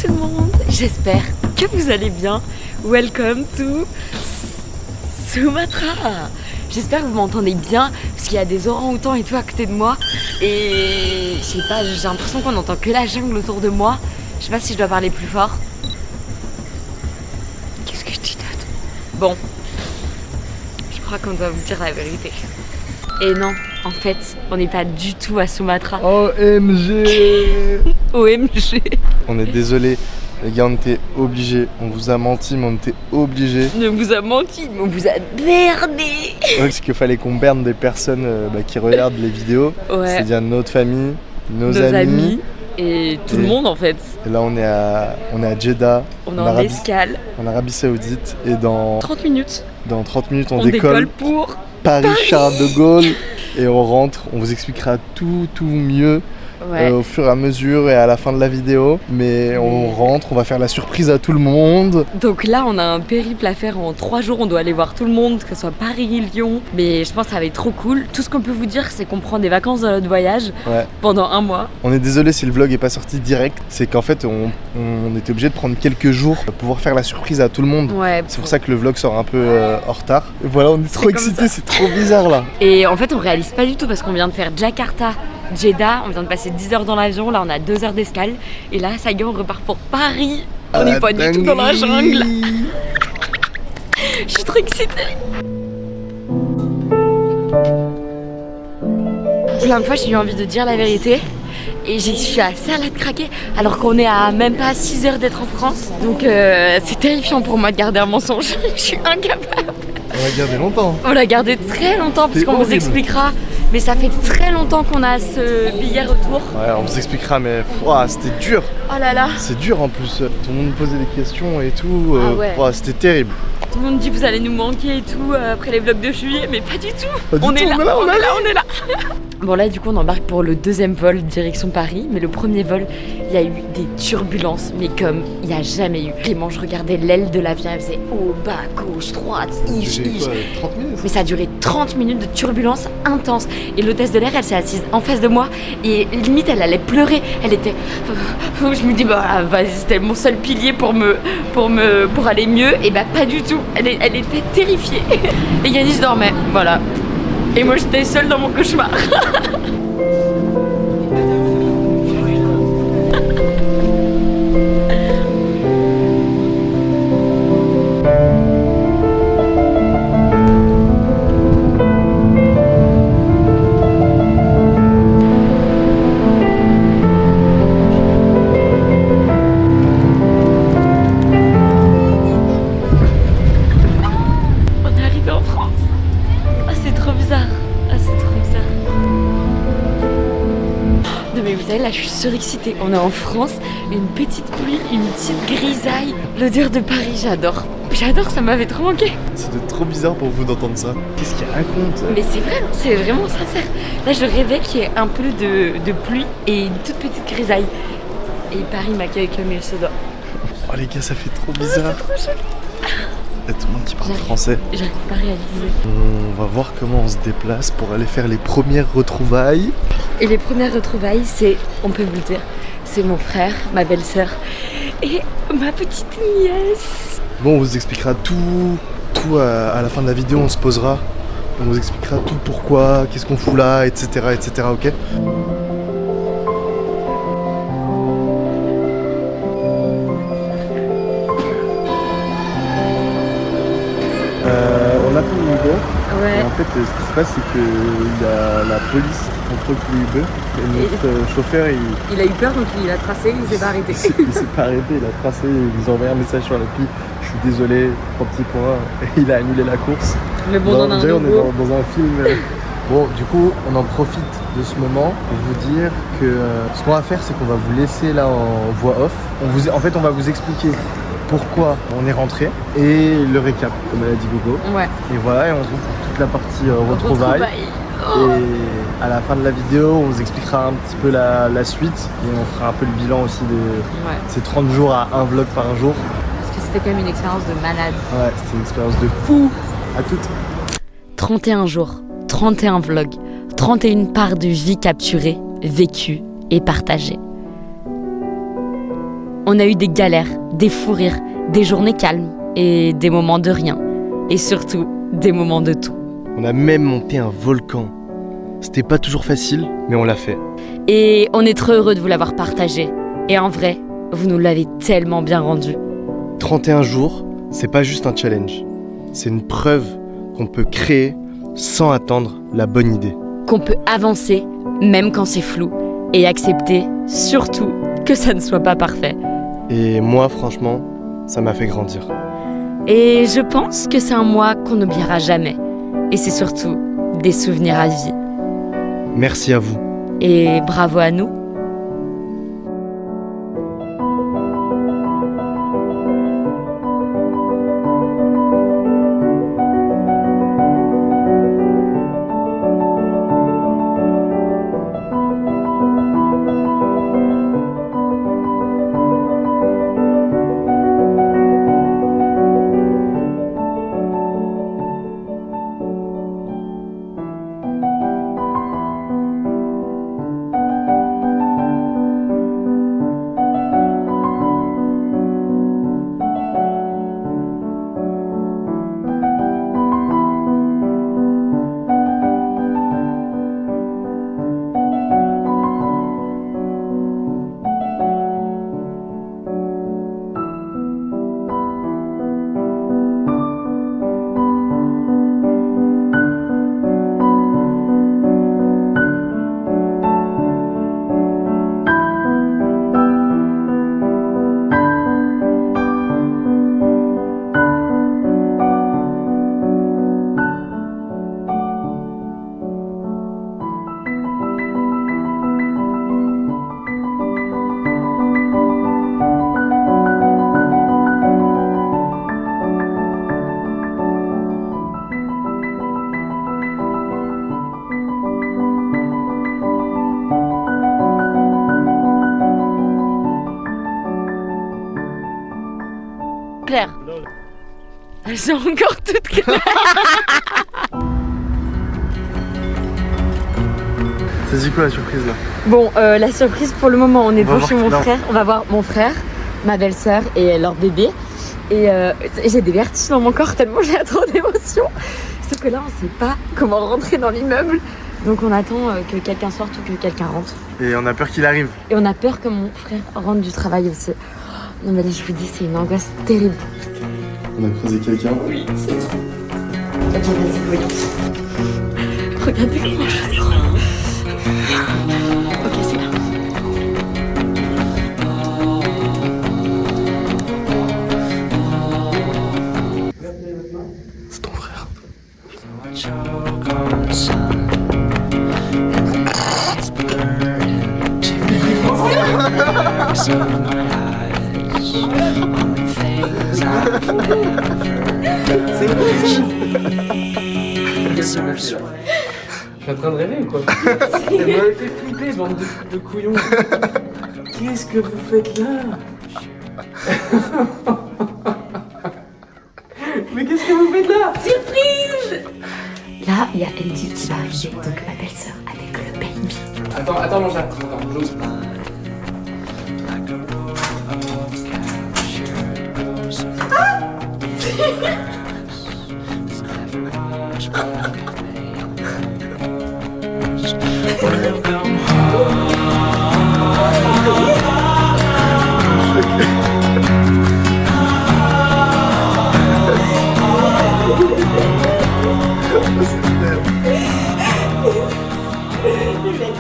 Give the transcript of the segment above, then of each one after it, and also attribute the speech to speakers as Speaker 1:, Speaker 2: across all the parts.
Speaker 1: tout le monde, j'espère que vous allez bien. Welcome to Sumatra. J'espère que vous m'entendez bien parce qu'il y a des orang-outans et tout à côté de moi. Et je sais pas, j'ai l'impression qu'on entend que la jungle autour de moi. Je sais pas si je dois parler plus fort. Qu'est-ce que je dis d'autre? Bon, je crois qu'on doit vous dire la vérité. Et non, en fait, on n'est pas du tout à Sumatra.
Speaker 2: OMG.
Speaker 1: OMG.
Speaker 2: On est désolé, les gars, on était obligés. On vous a menti, mais on était obligés.
Speaker 1: On vous a menti, mais on vous a merdé.
Speaker 2: Ouais, parce qu'il fallait qu'on berne des personnes qui regardent les vidéos.
Speaker 1: Ouais.
Speaker 2: C'est-à-dire notre famille, nos
Speaker 1: amis et tout le monde en fait.
Speaker 2: Et là, on est à Jeddah.
Speaker 1: On est en escale.
Speaker 2: En Arabie Saoudite. Et dans
Speaker 1: 30 minutes.
Speaker 2: Dans 30 minutes, on
Speaker 1: décolle pour
Speaker 2: Paris-Charles de Gaulle. Et on rentre, on vous expliquera tout mieux.
Speaker 1: Ouais.
Speaker 2: Au fur et à mesure et à la fin de la vidéo. Mais on rentre, on va faire la surprise à tout le monde.
Speaker 1: Donc là, on a un périple à faire en 3 jours. On doit aller voir tout le monde, que ce soit Paris, Lyon. Mais je pense que ça va être trop cool. Tout ce qu'on peut vous dire, c'est qu'on prend des vacances dans notre voyage pendant 1 mois.
Speaker 2: On est désolé si le vlog est pas sorti direct. C'est qu'en fait, on était obligé de prendre quelques jours pour pouvoir faire la surprise à tout le monde.
Speaker 1: Ouais,
Speaker 2: c'est pour ça que le vlog sort un peu en retard. Et voilà, on est trop excités, c'est trop bizarre là.
Speaker 1: Et en fait, on réalise pas du tout parce qu'on vient de faire Jakarta, Jeddah, on vient de passer 10 heures dans l'avion, là on a 2 heures d'escale et là ça y est on repart pour Paris. On n'est pas du tout dans la jungle. Je suis trop excitée. Plein de fois j'ai eu envie de dire la vérité et je suis assez à la craquer alors qu'on est à même pas 6 heures d'être en France. Donc c'est terrifiant pour moi de garder un mensonge. Je suis incapable.
Speaker 2: On l'a gardé longtemps.
Speaker 1: On l'a gardé très longtemps puisqu'on vous expliquera. Mais ça fait très longtemps qu'on a ce billet retour.
Speaker 2: Ouais, on vous expliquera, mais c'était dur.
Speaker 1: Oh là là.
Speaker 2: C'est dur en plus. Tout le monde nous posait des questions et tout.
Speaker 1: Ah ouais.
Speaker 2: C'était terrible.
Speaker 1: Tout le monde dit vous allez nous manquer et tout après les vlogs de juillet, mais pas du tout.
Speaker 2: On est là.
Speaker 1: Bon là du coup on embarque pour le 2e vol direction Paris, mais le premier vol il y a eu des turbulences, mais comme il n'y a jamais eu. Vraiment je regardais l'aile de l'avion, elle faisait haut, bas, gauche, droite,
Speaker 2: 30 minutes.
Speaker 1: Mais ça a duré 30 minutes de turbulence intense. Et l'hôtesse de l'air elle s'est assise en face de moi et limite elle allait pleurer. Elle était... Je me dis bah vas-y c'était mon seul pilier pour aller mieux. Et bah pas du tout, elle était terrifiée. Et Yanis dormait, voilà. Et moi j'étais seule dans mon cauchemar. Là je suis surexcitée, on est en France, une petite pluie, une petite grisaille, l'odeur de Paris, j'adore, ça m'avait trop manqué.
Speaker 2: C'était trop bizarre pour vous d'entendre ça. Qu'est-ce qu'il raconte?
Speaker 1: Mais c'est vrai, c'est vraiment sincère. Là je rêvais qu'il y ait un peu de pluie et une toute petite grisaille. Et Paris m'accueille comme il se doit.
Speaker 2: Oh les gars, ça fait trop bizarre.
Speaker 1: C'est trop joli.
Speaker 2: Il y a tout le monde qui parle français.
Speaker 1: J'arrive pas à réaliser.
Speaker 2: On va voir comment on se déplace pour aller faire les premières retrouvailles.
Speaker 1: Et les premières retrouvailles, c'est, on peut vous le dire, c'est mon frère, ma belle-sœur et ma petite nièce.
Speaker 2: Bon, on vous expliquera tout à la fin de la vidéo, on se posera. On vous expliquera tout pourquoi, qu'est-ce qu'on fout là, etc. ok ? On a pris une Uber.
Speaker 1: Ouais.
Speaker 2: Et en fait, ce qui se passe, c'est que y a la police qui contrôle tous les Uber. Et notre chauffeur,
Speaker 1: il a eu peur, donc il a tracé, il s'est pas arrêté.
Speaker 2: Il s'est pas arrêté, il a tracé, il nous a envoyé un message sur l'appli. Je suis désolé, 3 petits points. Et il a annulé la course.
Speaker 1: Mais bon, on est
Speaker 2: dans un film. Bon, du coup, on en profite de ce moment pour vous dire que ce qu'on va faire, c'est qu'on va vous laisser là en voix off. En fait, on va vous expliquer pourquoi on est rentré et le récap, comme elle a dit Gogo.
Speaker 1: Ouais.
Speaker 2: Et voilà, et on se retrouve pour toute la partie retrouvailles. Et à la fin de la vidéo, on vous expliquera un petit peu la suite et on fera un peu le bilan aussi de ces 30 jours à un vlog par jour.
Speaker 1: Parce que c'était quand même une expérience de malade.
Speaker 2: Ouais, c'était une expérience de fou. À toutes.
Speaker 1: 31 jours, 31 vlogs, 31 parts de vie capturées, vécues et partagées. On a eu des galères, des fous rires, des journées calmes et des moments de rien. Et surtout, des moments de tout.
Speaker 2: On a même monté un volcan. C'était pas toujours facile, mais on l'a fait.
Speaker 1: Et on est trop heureux de vous l'avoir partagé. Et en vrai, vous nous l'avez tellement bien rendu.
Speaker 2: 31 jours, c'est pas juste un challenge. C'est une preuve qu'on peut créer sans attendre la bonne idée.
Speaker 1: Qu'on peut avancer, même quand c'est flou. Et accepter, surtout, que ça ne soit pas parfait.
Speaker 2: Et moi, franchement, ça m'a fait grandir.
Speaker 1: Et je pense que c'est un mois qu'on n'oubliera jamais. Et c'est surtout des souvenirs à vie.
Speaker 2: Merci à vous.
Speaker 1: Et bravo à nous. Claire. Elles sont encore toutes claires.
Speaker 2: C'est dit quoi la surprise là?
Speaker 1: Bon, la surprise pour le moment, on est devant chez mon
Speaker 2: Non.
Speaker 1: frère. On va voir mon frère, ma belle-sœur et leur bébé. Et j'ai des vertiges dans mon corps tellement j'ai trop d'émotions. Sauf que là, on sait pas comment rentrer dans l'immeuble. Donc on attend que quelqu'un sorte ou que quelqu'un rentre.
Speaker 2: Et on a peur qu'il arrive.
Speaker 1: Et on a peur que mon frère rentre du travail aussi. Non mais là, je vous dis, c'est une angoisse terrible.
Speaker 2: On a croisé quelqu'un.
Speaker 1: Oui, c'est ça. Ok, vas-y, voyons. Regardez comment je suis. Ok, c'est là.
Speaker 2: C'est ton frère.
Speaker 3: Je suis en train de rêver ou quoi? Elle m'avait fait flipper, bande de couillons. Qu'est-ce que vous faites là? Mais qu'est-ce que vous faites là?
Speaker 1: Surprise! Là, il y a Andy qui va arriver, donc ma belle-sœur avec le baby.
Speaker 3: Attends mon chat. Attends, j'ose.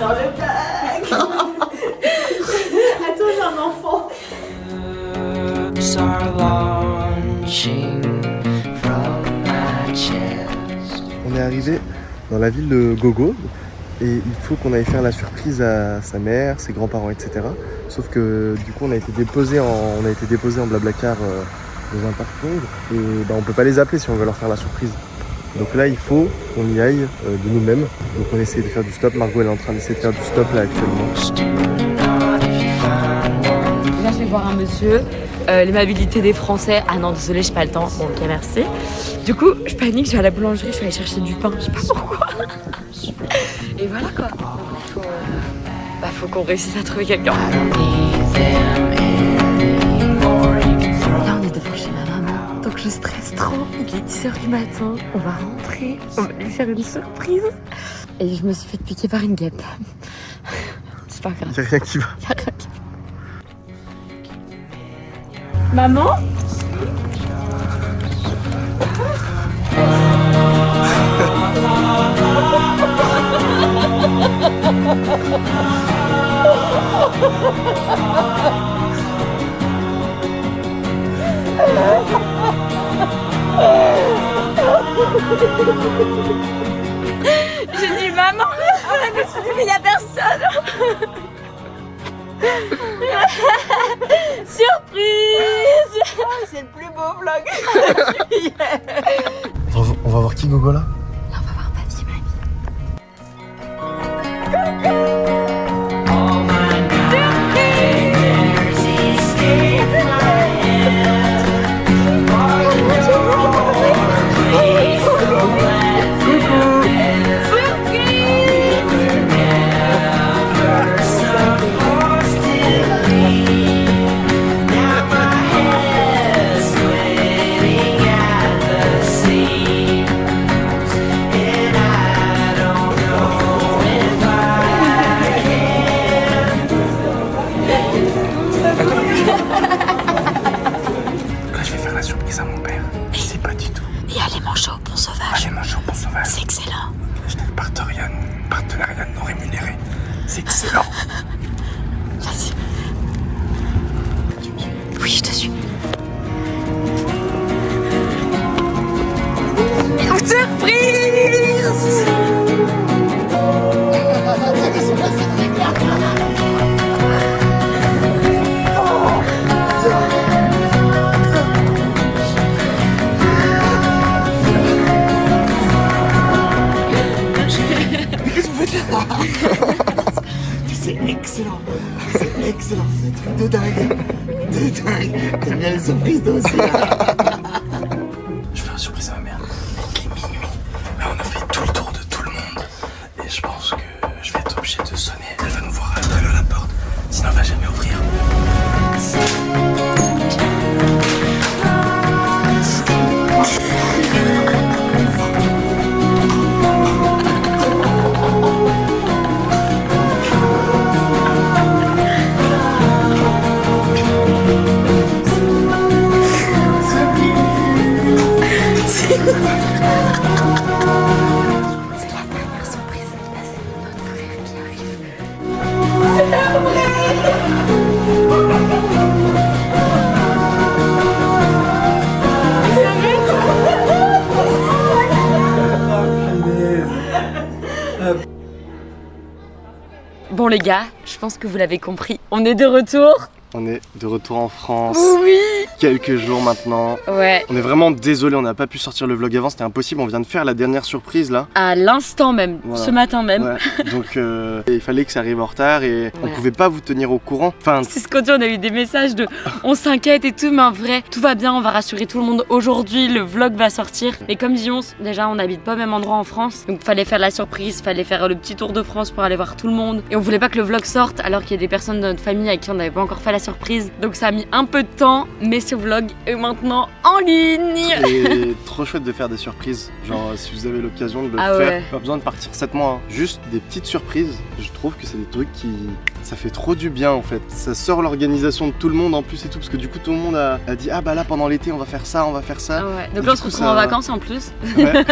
Speaker 1: Dans le bac. Attends, j'ai un enfant.
Speaker 2: On est arrivé dans la ville de Gogo et il faut qu'on aille faire la surprise à sa mère, ses grands-parents, etc. Sauf que du coup on a été déposé en Blablacar dans un parking et on peut pas les appeler si on veut leur faire la surprise. Donc là il faut qu'on y aille de nous-mêmes. Donc on essaie de faire du stop. Margot elle est en train d'essayer de faire du stop là actuellement.
Speaker 1: Là, je vais voir un monsieur. L'aimabilité des Français. Ah non, désolé, j'ai pas le temps. Bon, ok, merci. Du coup, je panique, je vais à la boulangerie, je vais aller chercher du pain. Je sais pas pourquoi. Et voilà quoi. Faut qu'on réussisse à trouver quelqu'un. 6h du matin, on va rentrer, on va lui faire une surprise. Et je me suis fait piquer par une guêpe. C'est pas grave.
Speaker 2: Y'a rien qui va.
Speaker 1: Y a rien qui va. Maman ? J'ai dit maman, je me suis dit mais y'a personne. Surprise. C'est le plus beau vlog.
Speaker 2: On va voir qui Gogo là?
Speaker 1: Là on va voir papy et mamie. C'est excellent.
Speaker 2: Hashtag partenariat non rémunéré. C'est excellent.
Speaker 1: Vas-y. Oui, je te suis. Surprise!
Speaker 2: C'est excellent. C'est excellent. C'est un truc de dingue. De dingue. T'aimes bien les surprises toi aussi là. Je fais une surprise à ma mère. Il est minuit. Là on a fait tout le tour de tout le monde. Et je pense que je vais être obligé de sonner. Elle va nous voir à travers la porte. Sinon elle va jamais ouvrir.
Speaker 1: Bon les gars, je pense que vous l'avez compris, on est de retour.
Speaker 2: On est de retour en France.
Speaker 1: Oui.
Speaker 2: Quelques jours maintenant.
Speaker 1: Ouais.
Speaker 2: On est vraiment désolé, on n'a pas pu sortir le vlog avant, c'était impossible. On vient de faire la dernière surprise là.
Speaker 1: À l'instant même,
Speaker 2: Voilà.
Speaker 1: ce matin même.
Speaker 2: Ouais. Donc il fallait que ça arrive en retard et on pouvait pas vous tenir au courant. Enfin,
Speaker 1: C'est ce qu'on dit, on a eu des messages de on s'inquiète et tout, mais en vrai, tout va bien, on va rassurer tout le monde. Aujourd'hui, le vlog va sortir. Et comme dit Once, déjà, on n'habite pas au même endroit en France. Donc fallait faire la surprise, fallait faire le petit tour de France pour aller voir tout le monde. Et on voulait pas que le vlog sorte alors qu'il y a des personnes de notre famille à qui on n'avait pas encore fait la surprise. Donc ça a mis un peu de temps, mais ce vlog est maintenant en ligne.
Speaker 2: et trop chouette de faire des surprises. Genre si vous avez l'occasion de le faire,
Speaker 1: ouais.
Speaker 2: pas besoin de partir 7 mois. Hein. Juste des petites surprises. Je trouve que c'est des trucs qui... Ça fait trop du bien en fait. Ça sort l'organisation de tout le monde en plus et tout. Parce que du coup tout le monde a dit ah bah là pendant l'été on va faire ça, on va faire ça.
Speaker 1: Ah ouais. Donc
Speaker 2: Et
Speaker 1: là on
Speaker 2: du
Speaker 1: se
Speaker 2: coup,
Speaker 1: retrouve
Speaker 2: ça-
Speaker 1: en vacances en plus.
Speaker 2: Ouais.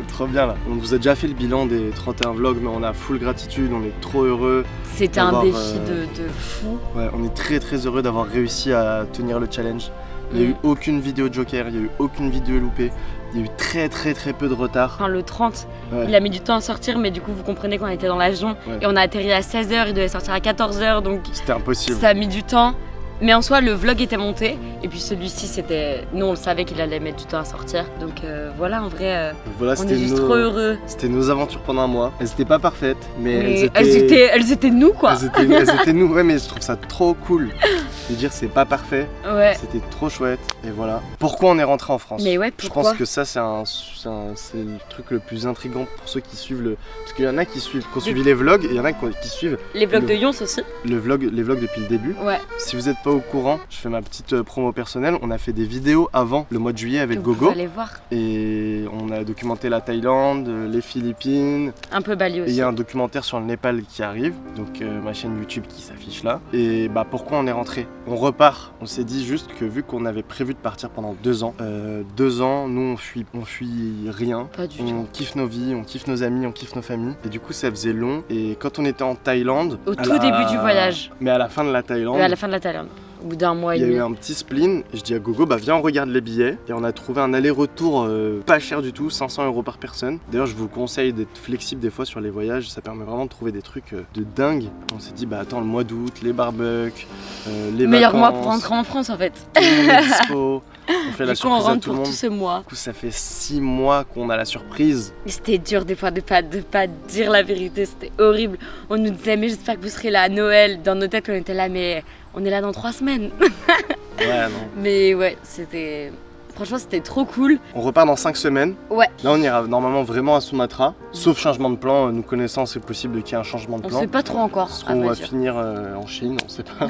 Speaker 2: Trop bien là. On vous a déjà fait le bilan des 31 vlogs mais on a full gratitude, on est trop heureux.
Speaker 1: C'était un
Speaker 2: D'avoir,
Speaker 1: défi de fou.
Speaker 2: Ouais, on est très très heureux d'avoir réussi à tenir le challenge. Il n'y a eu aucune vidéo Joker, il n'y a eu aucune vidéo loupée. Il y a eu très peu de retard.
Speaker 1: Enfin, le 30,
Speaker 2: Ouais.
Speaker 1: il a mis du temps à sortir, mais du coup, vous comprenez qu'on était dans l'avion
Speaker 2: Ouais.
Speaker 1: et on a atterri à 16h, il devait sortir à 14h, donc
Speaker 2: C'était impossible.
Speaker 1: ça a mis du temps. Mais en soi, le vlog était monté, et puis celui-ci, c'était. Nous, on le savait qu'il allait mettre du temps à sortir, donc voilà, en vrai,
Speaker 2: Donc voilà,
Speaker 1: on est juste trop heureux.
Speaker 2: C'était nos aventures pendant un mois. Elles étaient pas parfaites, mais
Speaker 1: Mais elles étaient nous, quoi.
Speaker 2: elles étaient nous, ouais, mais je trouve ça trop cool. de dire c'est pas parfait,
Speaker 1: Ouais.
Speaker 2: c'était trop chouette et voilà. Pourquoi on est rentré en France?
Speaker 1: Mais ouais,
Speaker 2: Je
Speaker 1: pourquoi?
Speaker 2: pense que ça c'est le truc le plus intriguant pour ceux qui suivent le... Parce qu'il y en a qui suivent, qui ont suivi les vlogs et il y en a qui suivent
Speaker 1: Les vlogs de Yons aussi.
Speaker 2: les vlogs depuis le début.
Speaker 1: Ouais.
Speaker 2: Si vous n'êtes pas au courant, je fais ma petite promo personnelle, on a fait des vidéos avant le mois de juillet avec
Speaker 1: Vous
Speaker 2: Gogo
Speaker 1: allez voir.
Speaker 2: et on a documenté la Thaïlande, les Philippines,
Speaker 1: Un peu Bali
Speaker 2: et il
Speaker 1: aussi.
Speaker 2: y a un documentaire sur le Népal qui arrive, donc ma chaîne YouTube qui s'affiche là. Et bah pourquoi on est rentré? On repart, on s'est dit juste que vu qu'on avait prévu de partir pendant 2 ans, 2 ans, nous on fuit rien.
Speaker 1: Pas du
Speaker 2: On
Speaker 1: tout.
Speaker 2: kiffe nos vies, on kiffe nos amis, on kiffe nos familles. Et du coup ça faisait long. Et quand on était en Thaïlande...
Speaker 1: Au tout début du voyage.
Speaker 2: Mais à la fin de la Thaïlande...
Speaker 1: À la fin de la Thaïlande. Au bout d'un mois et
Speaker 2: Il y a
Speaker 1: demi.
Speaker 2: eu un petit spleen, et je dis à Gogo, bah viens on regarde les billets. Et on a trouvé un aller-retour pas cher du tout, 500 € par personne. D'ailleurs je vous conseille d'être flexible des fois sur les voyages, ça permet vraiment de trouver des trucs de dingue. On s'est dit bah attends, le mois d'août, les barbecues, les
Speaker 1: Meilleur
Speaker 2: vacances,
Speaker 1: mois pour rentrer en France en fait.
Speaker 2: tout le monde est dispo. On fait la
Speaker 1: Du coup on
Speaker 2: surprise à
Speaker 1: rentre
Speaker 2: tout le
Speaker 1: pour
Speaker 2: monde.
Speaker 1: tout ce mois.
Speaker 2: Du coup ça fait 6 mois qu'on a la surprise.
Speaker 1: Et c'était dur des fois de pas dire la vérité, c'était horrible. On nous disait mais j'espère que vous serez là à Noël. Dans nos têtes on était là mais on est là dans 3 semaines.
Speaker 2: Ouais non.
Speaker 1: Mais ouais, c'était... Franchement c'était trop cool.
Speaker 2: On repart dans 5 semaines.
Speaker 1: Ouais.
Speaker 2: Là on ira normalement vraiment à Sumatra. Sauf changement de plan, nous connaissant c'est possible qu'il y ait un changement de
Speaker 1: On
Speaker 2: plan.
Speaker 1: sait pas trop encore.
Speaker 2: Soit
Speaker 1: à
Speaker 2: on
Speaker 1: vrai
Speaker 2: va
Speaker 1: dire.
Speaker 2: finir en Chine, on sait pas.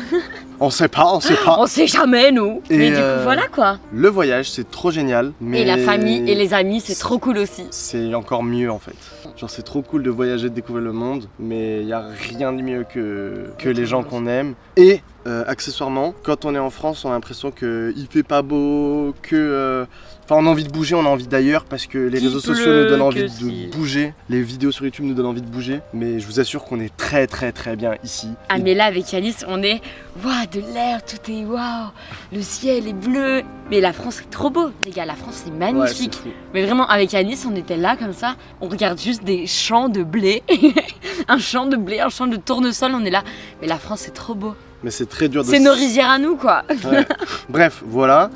Speaker 2: on sait pas.
Speaker 1: On sait jamais nous.
Speaker 2: Et
Speaker 1: Mais du coup voilà quoi.
Speaker 2: Le voyage c'est trop génial. Mais
Speaker 1: Et la famille et les amis c'est trop cool aussi.
Speaker 2: C'est encore mieux en fait. Genre c'est trop cool de voyager, de découvrir le monde, mais il y a rien de mieux que les gens qu'on aime. Et accessoirement, quand on est en France, on a l'impression qu'il fait pas beau, que... Enfin, on a envie de bouger, on a envie d'ailleurs parce que les
Speaker 1: Qu'il
Speaker 2: réseaux sociaux
Speaker 1: pleut,
Speaker 2: nous donnent
Speaker 1: que
Speaker 2: envie
Speaker 1: si.
Speaker 2: de bouger. Les vidéos sur YouTube nous donnent envie de bouger. Mais je vous assure qu'on est très bien ici.
Speaker 1: Ah mais là avec Yanis on est waouh de l'air, tout est waouh, le ciel est bleu. Mais la France c'est trop beau les gars, la France c'est
Speaker 2: Ouais,
Speaker 1: magnifique.
Speaker 2: c'est fou.
Speaker 1: Mais vraiment avec Yanis on était là comme ça, on regarde juste des champs de blé, un champ de blé, un champ de tournesol, on est là. Mais la France c'est trop beau.
Speaker 2: Mais c'est très dur de...
Speaker 1: C'est nos rizières à nous quoi.
Speaker 2: Ouais. Bref, voilà.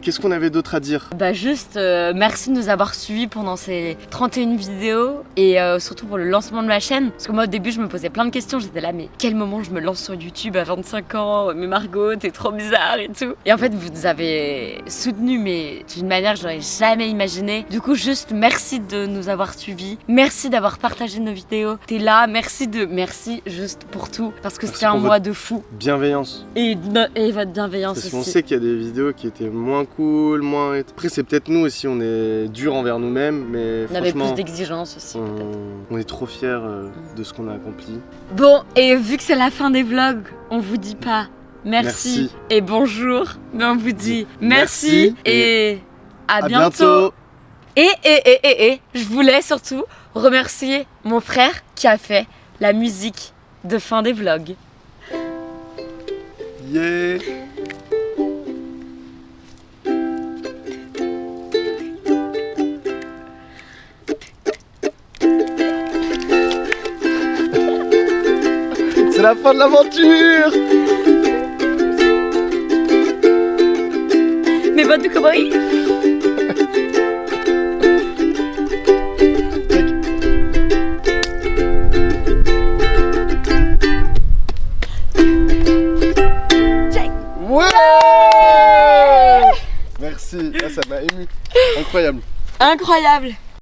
Speaker 2: Qu'est-ce qu'on avait d'autre à dire?
Speaker 1: Bah juste merci de nous avoir suivis pendant ces 31 vidéos et surtout pour le lancement de ma chaîne. Parce que moi au début je me posais plein de questions, j'étais là mais quel moment je me lance sur YouTube à 25 ans, mais Margot t'es trop bizarre et tout. Et en fait vous nous avez soutenus mais d'une manière que j'aurais jamais imaginé. Du coup juste merci de nous avoir suivis, merci d'avoir partagé nos vidéos, t'es là, merci juste pour tout parce que
Speaker 2: Merci
Speaker 1: c'était un
Speaker 2: pour
Speaker 1: mois de fou.
Speaker 2: Bienveillance.
Speaker 1: Et votre bienveillance
Speaker 2: Parce qu'on
Speaker 1: aussi.
Speaker 2: sait qu'il y a des vidéos qui étaient moins cool, moins... Après c'est peut-être nous aussi, on est dur envers nous-mêmes, mais
Speaker 1: On avait
Speaker 2: franchement,
Speaker 1: plus d'exigences aussi peut-être.
Speaker 2: on est trop fiers de ce qu'on a accompli.
Speaker 1: Bon, et vu que c'est la fin des vlogs, on vous dit pas merci,
Speaker 2: Merci.
Speaker 1: et bonjour, mais on vous dit
Speaker 2: Merci
Speaker 1: merci et à
Speaker 2: À
Speaker 1: bientôt. Et je voulais surtout remercier mon frère qui a fait la musique de fin des vlogs.
Speaker 2: Yeah. C'est la fin de l'aventure.
Speaker 1: Mes bottes de cowboy.
Speaker 2: Ouais. Merci, ah, ça m'a ému. Incroyable.
Speaker 1: Incroyable.